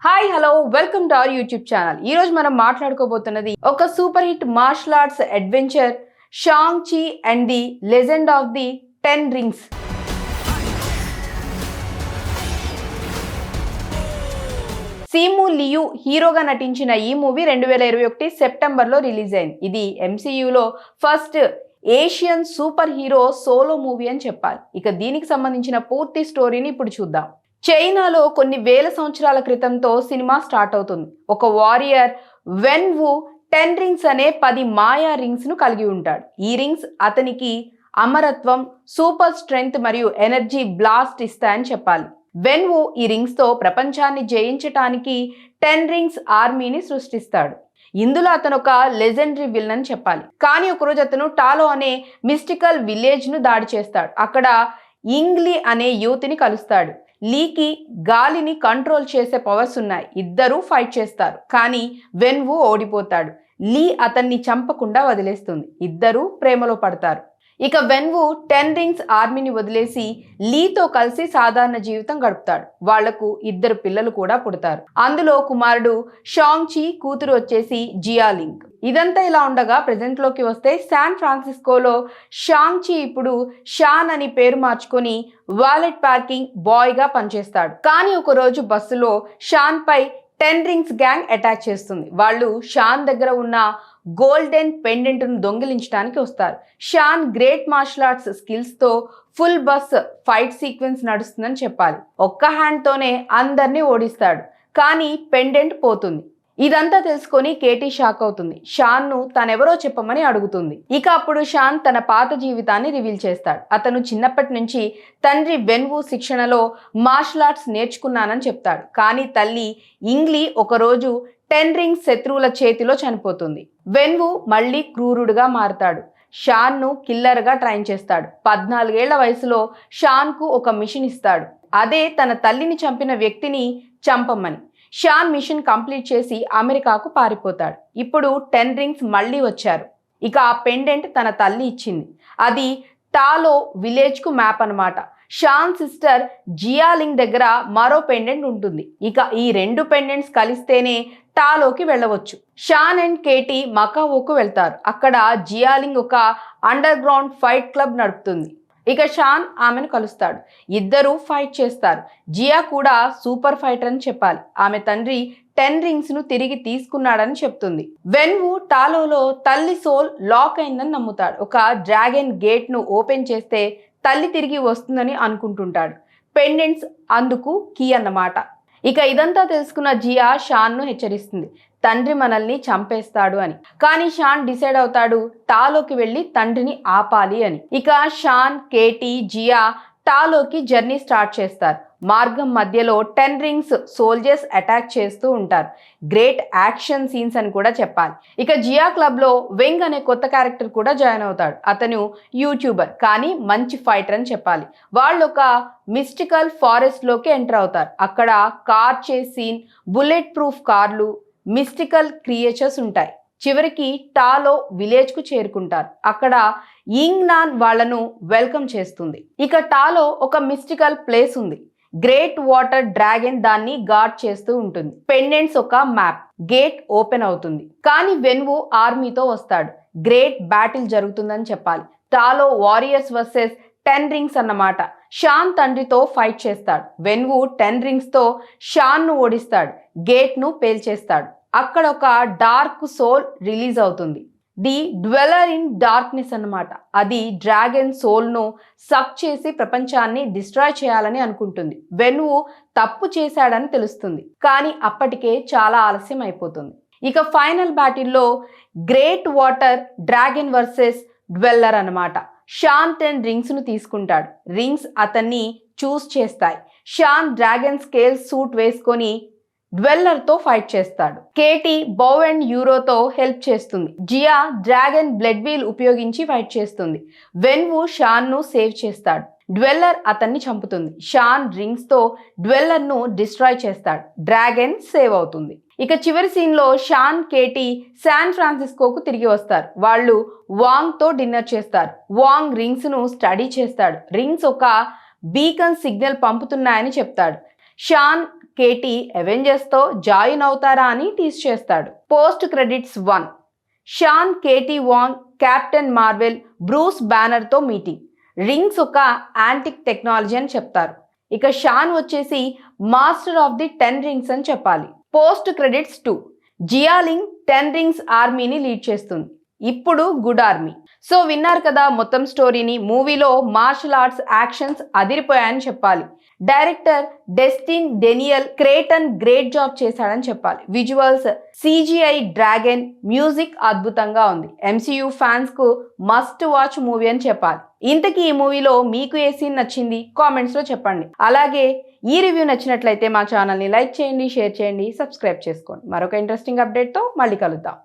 Hi hello welcome to our YouTube channel. ఈ రోజు మనం మాట్లాడుకోబోతున్నది ఒక super hit martial arts adventure Shang Chi and the legend of the 10 rings. Simu Liu హీరోగా నటించిన ఈ మూవీ 2021 సెప్టెంబర్లో రిలీజ్ అయింది. ఇది ఎంసీయూలో first Asian super hero solo movie అని చెప్పాలి. ఇక దీనికి సంబంధించిన పూర్తి స్టోరీని ఇప్పుడు చూద్దాం. చైనాలో కొన్ని వేల సంవత్సరాల క్రితంతో సినిమా స్టార్ట్ అవుతుంది. ఒక వారియర్ వెన్ వు 10 రింగ్స్ అనే 10 మాయా రింగ్స్ ను కలిగి ఉంటాడు. ఈ రింగ్స్ అతనికి అమరత్వం, సూపర్ స్ట్రెంగ్త్ మరియు ఎనర్జీ బ్లాస్ట్ ఇస్తాయని చెప్పాలి. వెన్ వు ఈ రింగ్స్ తో ప్రపంచాన్ని జయించటానికి 10 రింగ్స్ ఆర్మీని సృష్టిస్తాడు. ఇందులో అతను ఒక లెజెండరీ విలన్ అని చెప్పాలి. కానీ ఒకరోజు అతను టాలో అనే మిస్టికల్ విలేజ్ ను దాడి చేస్తాడు. అక్కడ ఇంగ్లీ అనే యువతిని కలుస్తాడు. లీకి గాలిని కంట్రోల్ చేసే పవర్స్ ఉన్నాయి. ఇద్దరూ ఫైట్ చేస్తారు, కానీ వెన్ వు ఓడిపోతాడు. లీ అతన్ని చంపకుండా వదిలేస్తుంది. ఇద్దరూ ప్రేమలో పడతారు. ఇక వెన్ వు 10 రింగ్స్ ఆర్మీని వదిలేసి లీతో కలిసి సాధారణ జీవితం గడుపుతాడు. వాళ్లకు 2 పిల్లలు కూడా పుడతారు. అందులో కుమారుడు షాంగ్ చి, కూతురు వచ్చేసి జియాలింగ్. ఇదంతా ఇలా ఉండగా ప్రెజెంట్ లోకి వస్తే శాన్ ఫ్రాన్సిస్కోలో షాంగ్ చి ఇప్పుడు షాన్ అని పేరు మార్చుకొని వాలెట్ పార్కింగ్ బాయ్ గా పనిచేస్తాడు. కానీ ఒక రోజు బస్సులో షాన్ పై 10 రింగ్స్ గ్యాంగ్ అటాక్ చేస్తుంది. వాళ్ళు షాన్ దగ్గర ఉన్న గోల్డెన్ పెండెంట్ ను దొంగిలించడానికి వస్తారు. Shaan great martial arts skills తో ఫుల్ బస్ ఫైట్ సీక్వెన్స్ నడుస్తుందని చెప్పాలి. ఒక్క హ్యాండ్ తోనే అందరినీ ఓడిస్తాడు, కానీ పెండెంట్ పోతుంది. ఇదంతా తెలుసుకొని కేటీ షాక్ అవుతుంది. షాన్ ను తనెవరో చెప్పమని అడుగుతుంది. ఇక అప్పుడు షాన్ తన పాత జీవితాన్ని రివీల్ చేస్తాడు. అతను చిన్నప్పటి నుంచి తండ్రి వెన్ వు శిక్షణలో మార్షల్ ఆర్ట్స్ నేర్చుకున్నానని చెప్తాడు. కానీ తల్లి ఇంగ్లీ ఒకరోజు 10 రింగ్స్ శత్రువుల చేతిలో చనిపోతుంది. వెన్ వు మళ్ళీ క్రూరుడుగా మారుతాడు. షాన్ ను కిల్లర్ గా ట్రైన్ చేస్తాడు. 14 ఏళ్ల వయసులో షాన్ కు ఒక మిషన్ ఇస్తాడు. అదే తన తల్లిని చంపిన వ్యక్తిని చంపమని. షాన్ మిషన్ కంప్లీట్ చేసి అమెరికాకు పారిపోతాడు. ఇప్పుడు 10 రింగ్స్ మళ్ళీ వచ్చారు. ఇక ఆ పెండెంట్ తన తల్లి ఇచ్చింది. అది టాలో విలేజ్ కు మ్యాప్ అన్నమాట. షాన్ సిస్టర్ జియాలింగ్ దగ్గర మరో పెండెంట్ ఉంటుంది. ఇక ఈ 2 పెండెంట్స్ కలిస్తేనే టాలోకి వెళ్ళవచ్చు. షాన్ అండ్ కేటీ మకావోకు వెళ్తారు. అక్కడ జియాలింగ్ ఒక అండర్ గ్రౌండ్ ఫైట్ క్లబ్ నడుపుతుంది. ఇక షాన్ ఆమెను కలుస్తాడు. ఇద్దరూ ఫైట్ చేస్తారు. జియా కూడా సూపర్ ఫైటర్ అని చెప్పాలి. ఆమె తండ్రి 10 రింగ్స్ ను తిరిగి తీసుకున్నాడని చెప్తుంది. వెన్ వు టాలోలో తల్లి సోల్ లాక్ అయిందని నమ్ముతాడు. ఒక డ్రాగన్ గేట్ ను ఓపెన్ చేస్తే తల్లి తిరిగి వస్తుందని అనుకుంటుంటాడు. పెండెంట్స్ అందుకు కీ అన్నమాట. ఇక ఇదంతా తెలుసుకున్న జియా షాన్ ను హెచ్చరిస్తుంది, తండ్రి మనల్ని చంపేస్తాడు అని. కానీ షాన్ డిసైడ్ అవుతాడు టాలోకి వెళ్ళి తండ్రిని ఆపాలి అని. ఇక షాన్, కేటీ, జియా టాలోకి జర్నీ స్టార్ట్ చేస్తారు. మార్గం మధ్యలో 10 రింగ్స్ సోల్జర్స్ అటాక్ చేస్తూ ఉంటారు. గ్రేట్ యాక్షన్ సీన్స్ అని కూడా చెప్పాలి. ఇక జియా క్లబ్ లో వెంగ్ అనే కొత్త క్యారెక్టర్ కూడా జాయిన్ అవుతాడు. అతను యూట్యూబర్, కానీ మంచి ఫైటర్ అని చెప్పాలి. వాళ్ళు ఒక మిస్టికల్ ఫారెస్ట్ లోకి ఎంటర్ అవుతారు. అక్కడ కార్ చేస్ సీన్, బుల్లెట్ ప్రూఫ్ కార్లు, మిస్టికల్ క్రియేచర్స్ ఉంటాయి. చివరికి టాలో విలేజ్ కు చేరుకుంటారు. అక్కడ యింగ్ నాన్ వాళ్లను వెల్కమ్ చేస్తుంది. ఇక టాలో ఒక మిస్టికల్ ప్లేస్ ఉంది. గ్రేట్ వాటర్ డ్రాగన్ దాన్ని గార్డ్ చేస్తూ ఉంటుంది. పెండెంట్స్ ఒక మ్యాప్. గేట్ ఓపెన్ అవుతుంది. కానీ వెన్ వు ఆర్మీతో వస్తాడు. గ్రేట్ బ్యాటిల్ జరుగుతుందని చెప్పాలి. టాలో వారియర్స్ వర్సెస్ 10 రింగ్స్ అన్నమాట. షాన్ తండ్రితో ఫైట్ చేస్తాడు. వెన్ వు 10 రింగ్స్ తో షాన్ ను ఓడిస్తాడు. గేట్ ను పేల్చేస్తాడు. అక్కడ ఒక డార్క్ సోల్ రిలీజ్ అవుతుంది. ది డ్వెల్లర్ ఇన్ డార్క్నెస్ అన్నమాట. అది డ్రాగన్ సోల్ ను సక్ చేసి ప్రపంచాన్ని డిస్ట్రాయ్ చేయాలని అనుకుంటుంది. వెన్ వు తప్పు చేశాడని తెలుస్తుంది, కానీ అప్పటికే చాలా ఆలస్యం అయిపోతుంది. ఇక ఫైనల్ బ్యాటిల్లో great water dragon versus dweller అన్నమాట. షాన్ 10 రింగ్స్ ను తీసుకుంటాడు. రింగ్స్ అతన్ని చూస్ చేస్తాయి. షాన్ డ్రాగన్ స్కేల్ సూట్ వేసుకొని డ్వెల్లర్ తో ఫైట్ చేస్తాడు. కేటీ బౌ అండ్ యూరోతో హెల్ప్ చేస్తుంది. జియా డ్రాగన్ బ్లడ్ వీల్ ఉపయోగించి ఫైట్ చేస్తుంది. వెన్ వు షాన్ ను సేవ్ చేస్తాడు. డ్వెల్లర్ అతన్ని చంపుతుంది. షాన్ రింగ్స్ తో డ్వెల్లర్ ను డిస్ట్రాయ్ చేస్తాడు. డ్రాగన్ సేవ్ అవుతుంది. ఇక చివరి సీన్ లో షాన్, కేటీ శాన్ ఫ్రాన్సిస్కోకు తిరిగి వస్తారు. వాళ్ళు వాంగ్ తో డిన్నర్ చేస్తారు. వాంగ్ రింగ్స్ ను స్టడీ చేస్తాడు. రింగ్స్ ఒక బీకన్ సిగ్నల్ పంపుతున్నాయని చెప్తాడు. షాన్ కేటీ అవెంజర్స్ తో జాయిన్ అవుతారా అని టీజ్ చేస్తాడు. పోస్ట్ క్రెడిట్స్ 1 షాన్, కేటీ వాంగ్, కెప్టెన్ మార్వెల్, బ్రూస్ బ్యానర్ తో మీటింగ్. రింగ్స్ ఒక యాంటిక్ టెక్నాలజీ అని చెప్తారు. ఇక షాన్ వచ్చేసి మాస్టర్ ఆఫ్ ది 10 రింగ్స్ అని చెప్పాలి. పోస్ట్ క్రెడిట్స్ 2 జియాలింగ్ 10 రింగ్స్ ఆర్మీని లీడ్ చేస్తుంది. ఇప్పుడు గుడ్ ఆర్మీ. సో విన్నారు కదా మొత్తం స్టోరీని. మూవీలో మార్షల్ ఆర్ట్స్ యాక్షన్స్ అదిరిపోయాయని చెప్పాలి. డైరెక్టర్ డెస్టిన్ డెనియల్ క్రేటన్ గ్రేట్ జాబ్ చేశాడని చెప్పాలి. విజువల్స్, CGI, డ్రాగన్, మ్యూజిక్ అద్భుతంగా ఉంది. MCU ఫ్యాన్స్ కు మస్ట్ వాచ్ మూవీ అని చెప్పాలి. ఇంతకీ ఈ మూవీలో మీకు ఏ సీన్ నచ్చింది కామెంట్స్ లో చెప్పండి. అలాగే ఈ రివ్యూ నచ్చినట్లయితే మా ఛానల్ని లైక్ చేయండి, షేర్ చేయండి, సబ్స్క్రైబ్ చేసుకోండి. మరొక ఇంట్రెస్టింగ్ అప్డేట్తో మళ్ళీ కలుద్దాం.